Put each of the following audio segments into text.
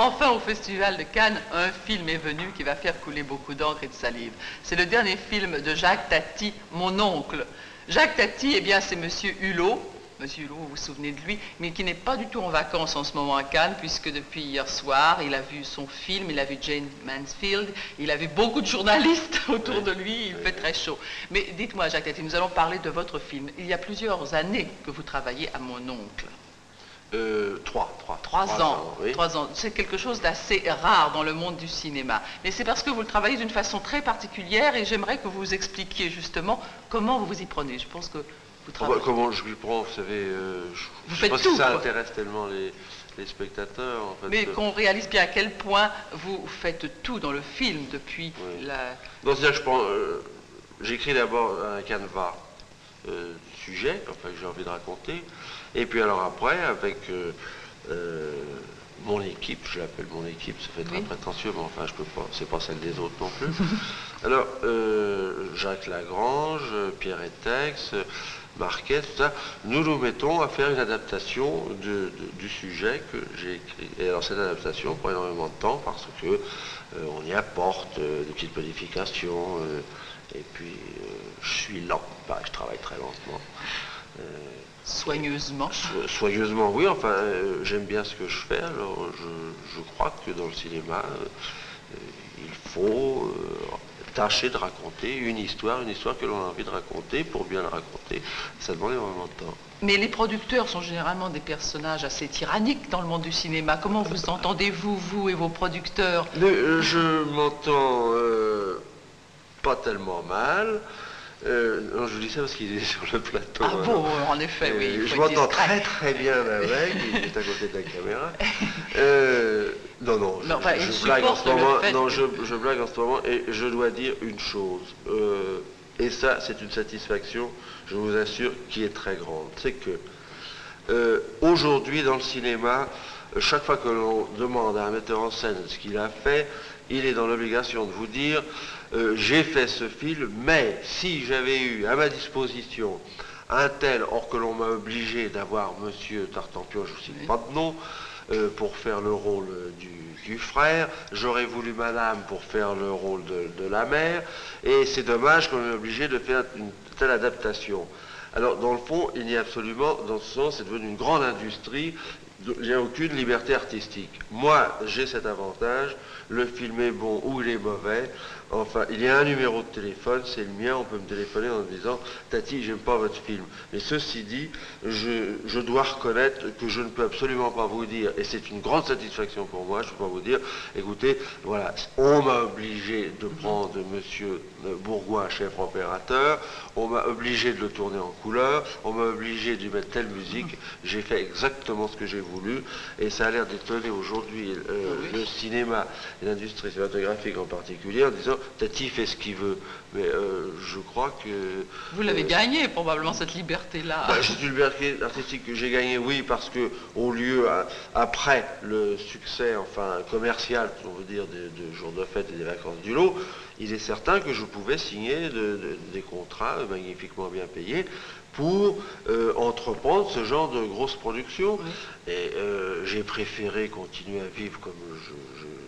Enfin, au Festival de Cannes, un film est venu qui va faire couler beaucoup d'encre et de salive. C'est le dernier film de Jacques Tati, Mon oncle. Jacques Tati, eh bien, c'est Monsieur Hulot. Monsieur Hulot, vous vous souvenez de lui, mais qui n'est pas du tout en vacances en ce moment à Cannes, puisque depuis hier soir, il a vu son film, il a vu Jane Mansfield, il a vu beaucoup de journalistes autour de lui, il fait très chaud. Mais dites-moi, Jacques Tati, nous allons parler de votre film. Il y a plusieurs années que vous travaillez à Mon oncle. 3 ans. Oui. 3 ans. C'est quelque chose d'assez rare dans le monde du cinéma. Mais c'est parce que vous le travaillez d'une façon très particulière et j'aimerais que vous expliquiez justement comment vous vous y prenez. Je pense que vous travaillez... Comment je lui prends, vous savez, je ne sais pas si ça intéresse tellement les spectateurs. En fait. Mais qu'on réalise bien à quel point vous faites tout dans le film depuis la... Donc c'est-à-dire que je prends, j'écris d'abord un canevas sujet, enfin que j'ai envie de raconter, et puis alors après, avec mon équipe, je l'appelle mon équipe, ça fait très prétentieux, mais enfin je peux pas, c'est pas celle des autres non plus. Alors, Jacques Lagrange, Pierre Etex, Marquet, tout ça, nous nous mettons à faire une adaptation du sujet que j'ai écrit. Et alors cette adaptation prend énormément de temps parce que on y apporte des petites modifications, et puis je suis lent, je travaille très lentement. Soigneusement. Soigneusement, oui, enfin, j'aime bien ce que je fais, alors je crois que dans le cinéma, il faut tâcher de raconter une histoire que l'on a envie de raconter. Pour bien la raconter, ça demande énormément de temps. Mais les producteurs sont généralement des personnages assez tyranniques dans le monde du cinéma. Comment vous entendez-vous, vous et vos producteurs? Je m'entends pas tellement mal. Non, je dis ça parce qu'il est sur le plateau. Ah bon, en effet, oui. Je m'entends très très bien avec, il est à côté de la caméra. Non, je blague en ce moment. Non, je blague en ce moment et je dois dire une chose. Et ça, c'est une satisfaction, je vous assure, qui est très grande. C'est que aujourd'hui, dans le cinéma, chaque fois que l'on demande à un metteur en scène ce qu'il a fait, il est dans l'obligation de vous dire j'ai fait ce film, mais si j'avais eu à ma disposition un tel, or que l'on m'a obligé d'avoir Monsieur Tartampion, je ne cite pas de nom, pour faire le rôle du frère, j'aurais voulu Madame pour faire le rôle de la mère, et c'est dommage qu'on est obligé de faire une telle adaptation. Alors, dans le fond, il n'y a absolument, dans ce sens, c'est devenu une grande industrie, il n'y a aucune liberté artistique. Moi, j'ai cet avantage, le film est bon ou il est mauvais, enfin, il y a un numéro de téléphone, c'est le mien, on peut me téléphoner en me disant « Tati, j'aime pas votre film ». Mais ceci dit, je dois reconnaître que je ne peux absolument pas vous dire, et c'est une grande satisfaction pour moi, je ne peux pas vous dire « Écoutez, voilà, on m'a obligé de prendre Monsieur Bourgoin, chef opérateur, on m'a obligé de le tourner en couleur, on m'a obligé de mettre telle musique, j'ai fait exactement ce que j'ai voulu, et ça a l'air d'étonner aujourd'hui le cinéma et l'industrie cinématographique en particulier, en disant Tati fait ce qu'il veut. Mais je crois que... Vous l'avez gagné, probablement, cette liberté-là. C'est une liberté artistique que j'ai gagnée, oui, parce que au lieu, après le succès, enfin, commercial, on veut dire, des jours de fête et des vacances du lot, il est certain que je pouvais signer des contrats magnifiquement bien payés pour entreprendre ce genre de grosse production. Oui. Et j'ai préféré continuer à vivre comme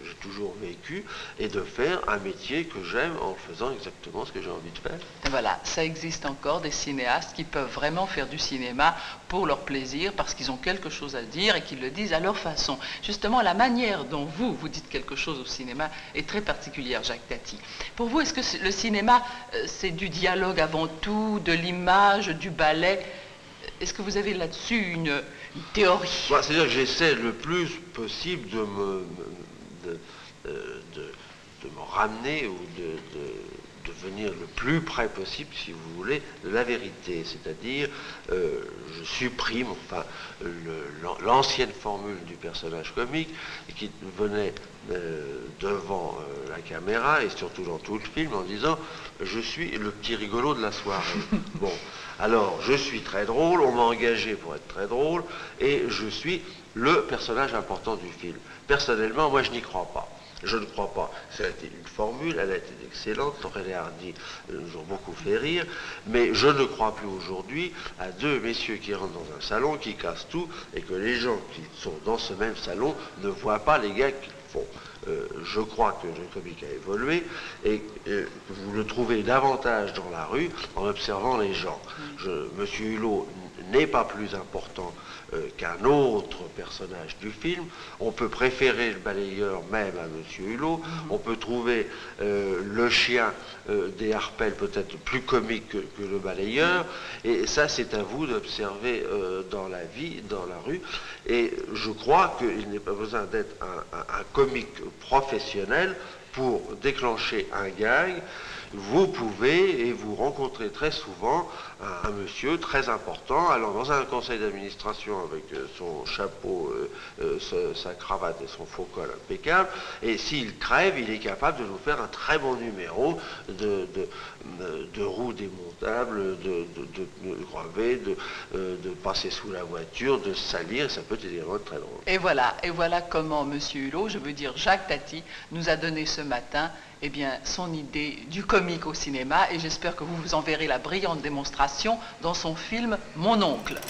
j'ai toujours vécu et de faire un métier que j'aime en faisant exactement ce que j'ai envie de faire. Et voilà, ça existe encore des cinéastes qui peuvent vraiment faire du cinéma pour leur plaisir parce qu'ils ont quelque chose à dire et qu'ils le disent à leur façon. Justement, la manière dont vous dites quelque chose au cinéma est très particulière, Jacques Tati. Pour vous, est-ce que le cinéma, c'est du dialogue avant tout, de l'image, du ballet? Est-ce que vous avez là-dessus une théorie? C'est-à-dire que j'essaie le plus possible de me ramener ou de venir le plus près possible, si vous voulez, de la vérité. C'est-à-dire, je supprime enfin, l'ancienne formule du personnage comique qui venait devant la caméra et surtout dans tout le film en disant « je suis le petit rigolo de la soirée ». Bon, alors je suis très drôle, on m'a engagé pour être très drôle et je suis le personnage important du film. Personnellement, moi je n'y crois pas. Je ne crois pas. Ça a été une formule, elle a été excellente, elle et Hardy nous ont beaucoup fait rire, mais je ne crois plus aujourd'hui à deux messieurs qui rentrent dans un salon, qui cassent tout, et que les gens qui sont dans ce même salon ne voient pas les gags qu'ils font. Je crois que le comique a évolué et vous le trouvez davantage dans la rue en observant les gens. Monsieur Hulot n'est pas plus important qu'un autre personnage du film. On peut préférer le balayeur même à Monsieur Hulot. On peut trouver le chien des Harpel peut-être plus comique que le balayeur. Et ça, c'est à vous d'observer dans la vie, dans la rue. Et je crois qu'il n'est pas besoin d'être un comique professionnel pour déclencher un gag. Vous pouvez, et vous rencontrez très souvent, un monsieur très important, allant dans un conseil d'administration avec son chapeau, sa cravate et son faux col impeccable, et s'il crève, il est capable de nous faire un très bon numéro de roues démontables, de grever, de passer sous la voiture, de salir, ça peut être également très drôle. Et voilà comment Monsieur Hulot, je veux dire Jacques Tati, nous a donné ce matin son idée du comique au cinéma, et j'espère que vous en verrez la brillante démonstration dans son film Mon oncle.